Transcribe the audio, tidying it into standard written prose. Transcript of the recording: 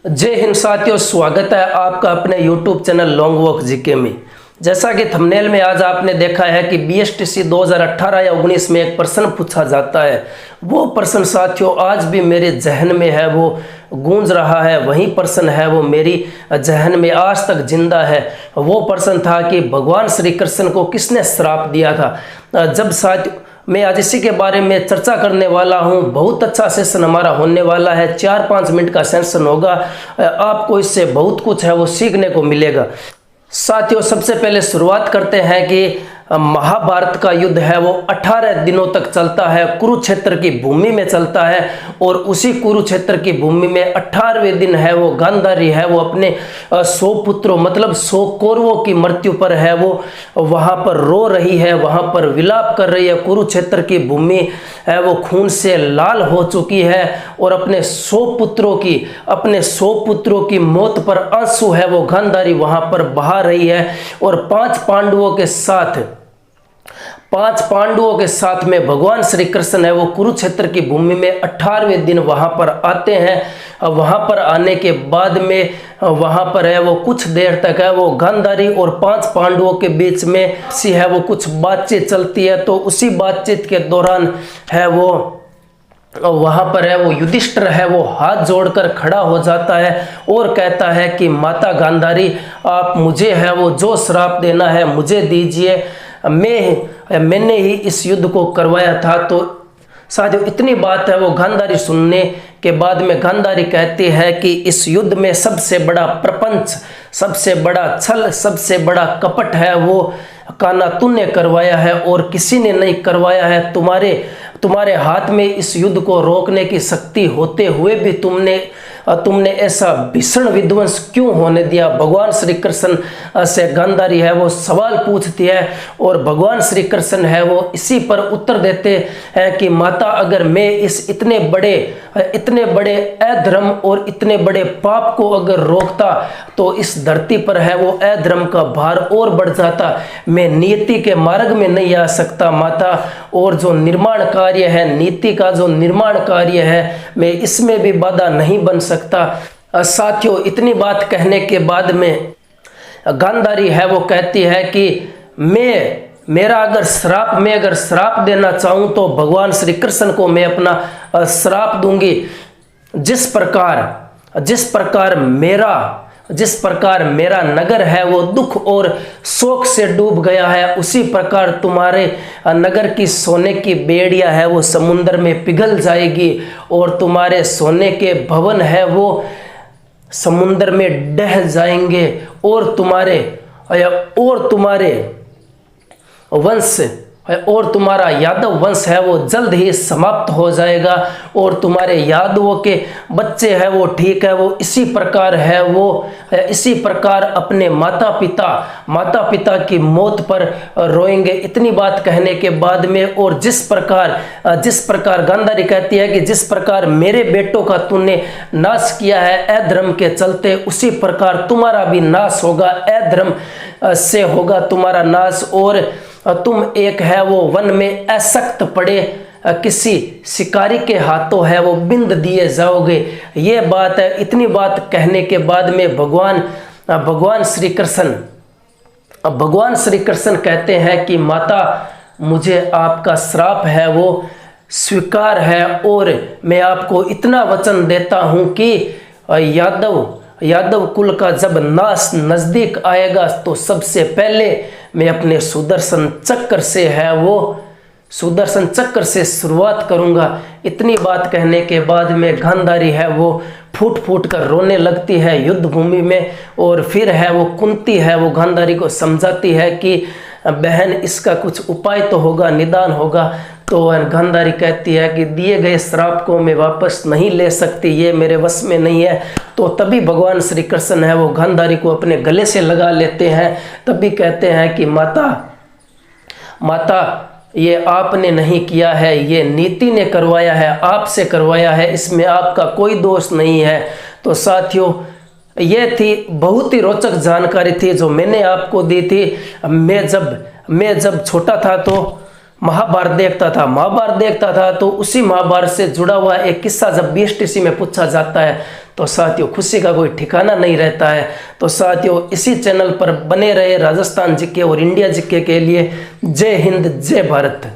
जय हिंद साथियों, स्वागत है आपका अपने YouTube channel long walk GK में। जैसा कि थंबनेल में आज आपने देखा है कि बीएसटीसी 2018 या 19 में एक प्रश्न पूछा जाता है। वो प्रश्न साथियों आज भी मेरे जहन में है, वो गूंज रहा है। वही प्रश्न है वो मेरी जहन में आज तक जिंदा है। वो प्रश्न था कि भगवान श्री कृष्ण को किसने श्राप दिया था। जब साथियों मैं आज इसी के बारे में चर्चा करने वाला हूं। बहुत अच्छा सेशन हमारा होने वाला है, 4-5 मिनट का सेशन होगा। आपको इससे बहुत कुछ है वो सीखने को मिलेगा। साथियों सबसे पहले शुरुआत करते हैं कि महाभारत का युद्ध है वो 18 दिनों तक चलता है, कुरुक्षेत्र की भूमि में चलता है। और उसी कुरुक्षेत्र की भूमि में 18वें दिन है वो गांधारी है वो अपने 100 पुत्रों मतलब 100 कौरवों की मृत्यु पर है वो वहां पर रो रही है, वहां पर विलाप कर रही है। कुरुक्षेत्र की भूमि है वो खून से लाल हो चुकी है और अपने 100 पुत्रों की मौत पर आंसू है वो गांधारी वहां पर बहा रही है। और 5 पांडवों के साथ में भगवान श्री कृष्ण है वो कुरुक्षेत्र की भूमि में 18वें दिन वहां पर आते हैं। वहां पर आने के बाद में वहां पर है वो कुछ देर तक है वो गांधारी और 5 पांडवों के बीच में सी है वो कुछ बातचीत चलती है। तो उसी बातचीत के दौरान है वो वहां पर है वो युधिष्ठिर है वो हाथ जोड़कर खड़ा हो जाता है और कहता है कि माता गांधारी, आप मुझे है वो जो श्राप देना है मुझे दीजिए, मैंने ही इस युद्ध को करवाया था। तो साथियों इतनी बात है वो गांधारी सुनने के बाद में गांधारी कहती है कि इस युद्ध में सबसे बड़ा प्रपंच, सबसे बड़ा छल, सबसे बड़ा कपट है वो कान्हा तूने करवाया है और किसी ने नहीं करवाया है। तुम्हारे हाथ में इस युद्ध को रोकने की शक्ति होते हुए भी तुमने ऐसा भीषण विध्वंस क्यों होने दिया। भगवान श्री कृष्ण से गांधारी है वो सवाल पूछती है और भगवान श्री कृष्ण है वो इसी पर उत्तर देते हैं कि माता, अगर मैं इस इतने बड़े अधर्म और इतने बड़े पाप को अगर रोकता तो इस धरती पर है वो अधर्म का भार और बढ़ जाता। मैं नीति के मार्ग में नहीं आ सकता माता, और जो निर्माण कार्य है, नीति का जो निर्माण कार्य है, मैं इसमें भी बाधा नहीं बन सकता। साथियों इतनी बात कहने के बाद में गांधारी है वो कहती है कि मैं अगर श्राप देना चाहूं तो भगवान श्री कृष्ण को मैं अपना श्राप दूंगी। जिस प्रकार मेरा नगर है वो दुख और शोक से डूब गया है, उसी प्रकार तुम्हारे नगर की सोने की बेड़ियां है वो समुद्र में पिघल जाएगी और तुम्हारे सोने के भवन है वो समुद्र में डह जाएंगे और तुम्हारा यादव वंश है वो जल्द ही समाप्त हो जाएगा और तुम्हारे यादवों के बच्चे हैं वो ठीक है वो इसी प्रकार अपने माता पिता की मौत पर रोएंगे। इतनी बात कहने के बाद में और जिस प्रकार गांधारी कहती है कि जिस प्रकार मेरे बेटों का तूने नाश किया है अधर्म के चलते, उसी प्रकार तुम्हारा भी नाश होगा, अधर्म से होगा तुम्हारा नाश। और तुम एक है वो वन में असक्त पड़े किसी शिकारी के हाथों है वो बिंद दिए जाओगे। ये बात है। इतनी बात कहने के बाद में भगवान श्री कृष्ण कहते हैं कि माता, मुझे आपका श्राप है वो स्वीकार है और मैं आपको इतना वचन देता हूं कि यादव कुल का जब नाश नजदीक आएगा तो सबसे पहले मैं अपने सुदर्शन चक्र से शुरुआत करूंगा। इतनी बात कहने के बाद में गांधारी है वो फूट कर रोने लगती है युद्ध भूमि में। और फिर है वो कुंती है वो गांधारी को समझाती है कि बहन इसका कुछ उपाय तो होगा, निदान होगा। तो गांधारी कहती है कि दिए गए श्राप को मैं वापस नहीं ले सकती, ये मेरे वश में नहीं है। तो तभी भगवान श्री कृष्ण है वो गांधारी को अपने गले से लगा लेते हैं। तभी कहते हैं कि माता ये आपने नहीं किया है, ये नीति ने करवाया है, आपसे करवाया है, इसमें आपका कोई दोष नहीं है। तो साथियों ये थी बहुत ही रोचक जानकारी थी जो मैंने आपको दी थी। मैं जब छोटा था तो महाभारत देखता था तो उसी महाभारत से जुड़ा हुआ एक किस्सा जब बीएसटीसी में पूछा जाता है तो साथियों खुशी का कोई ठिकाना नहीं रहता है। तो साथियों इसी चैनल पर बने रहे राजस्थान जीके और इंडिया जीके के लिए। जय हिंद, जय भारत।